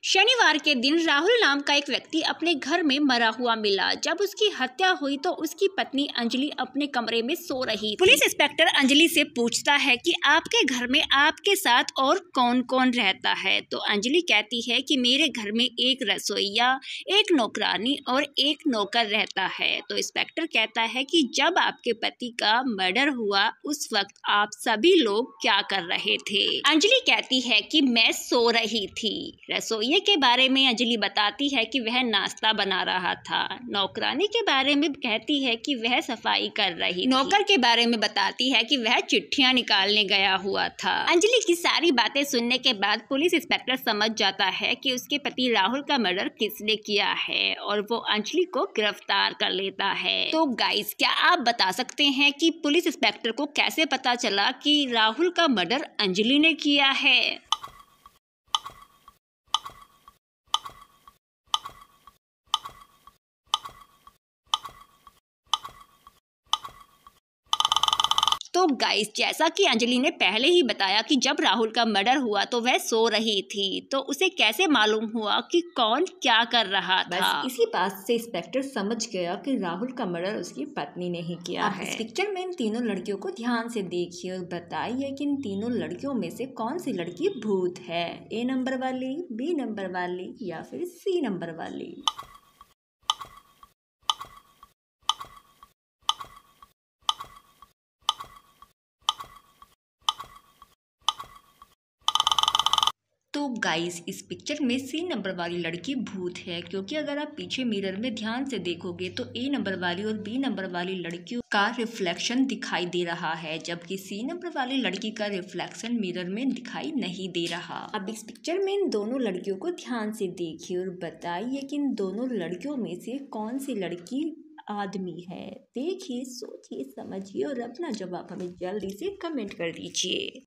शनिवार के दिन राहुल नाम का एक व्यक्ति अपने घर में मरा हुआ मिला। जब उसकी हत्या हुई तो उसकी पत्नी अंजलि अपने कमरे में सो रही थी। पुलिस इंस्पेक्टर अंजलि से पूछता है कि आपके घर में आपके साथ और कौन कौन रहता है। तो अंजलि कहती है कि मेरे घर में एक रसोइया, एक नौकरानी और एक नौकर रहता है। तो इंस्पेक्टर कहता है कि जब आपके पति का मर्डर हुआ उस वक्त आप सभी लोग क्या कर रहे थे। अंजलि कहती है कि मैं सो रही थी। रसोइये के बारे में अंजलि बताती है कि वह नाश्ता बना रहा था। नौकरानी के बारे में कहती है कि वह सफाई कर रही थी। नौकर के बारे में बताती है कि वह चिट्ठियां निकालने गया हुआ था। अंजलि की सारी बातें सुनने के बाद पुलिस इंस्पेक्टर समझ जाता है कि उसके पति राहुल का मर्डर किसने किया है और वो अंजलि को गिरफ्तार कर लेता है। तो गाइस, क्या आप बता सकते हैं कि पुलिस इंस्पेक्टर को कैसे पता चला कि राहुल का मर्डर अंजलि ने किया है? तो गाइस, जैसा कि अंजलि ने पहले ही बताया कि जब राहुल का मर्डर हुआ तो वह सो रही थी, तो उसे कैसे मालूम हुआ कि कौन क्या कर रहा था? बस इसी बात से इंस्पेक्टर समझ गया कि राहुल का मर्डर उसकी पत्नी ने ही किया है। इस पिक्चर में इन तीनों लड़कियों को ध्यान से देखिए और बताइए कि इन तीनों लड़कियों में से कौन सी लड़की भूत है, ए नंबर वाली, बी नंबर वाली या फिर सी नंबर वाली। तो गाइस, इस पिक्चर में सी नंबर वाली लड़की भूत है, क्योंकि अगर आप पीछे मिरर में ध्यान से देखोगे तो ए नंबर वाली और बी नंबर वाली लड़कियों का रिफ्लेक्शन दिखाई दे रहा है, जबकि सी नंबर वाली लड़की का रिफ्लेक्शन मिरर में दिखाई नहीं दे रहा। अब इस पिक्चर में इन दोनों लड़कियों को ध्यान से देखिए और बताइए कि इन दोनों लड़कियों में से कौन सी लड़की आदमी है। देखिए, सोचिए, समझिए और अपना जवाब हमें जल्दी से कमेंट कर दीजिए।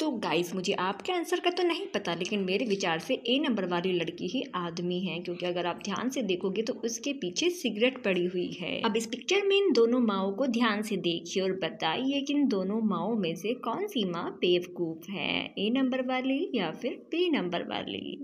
तो गाइस, मुझे आपके आंसर का तो नहीं पता, लेकिन मेरे विचार से ए नंबर वाली लड़की ही आदमी है, क्योंकि अगर आप ध्यान से देखोगे तो उसके पीछे सिगरेट पड़ी हुई है। अब इस पिक्चर में इन दोनों माओं को ध्यान से देखिए और बताइए कि इन दोनों माओं में से कौन सी माँ बेवकूफ है, ए नंबर वाली या फिर बी नंबर वाली।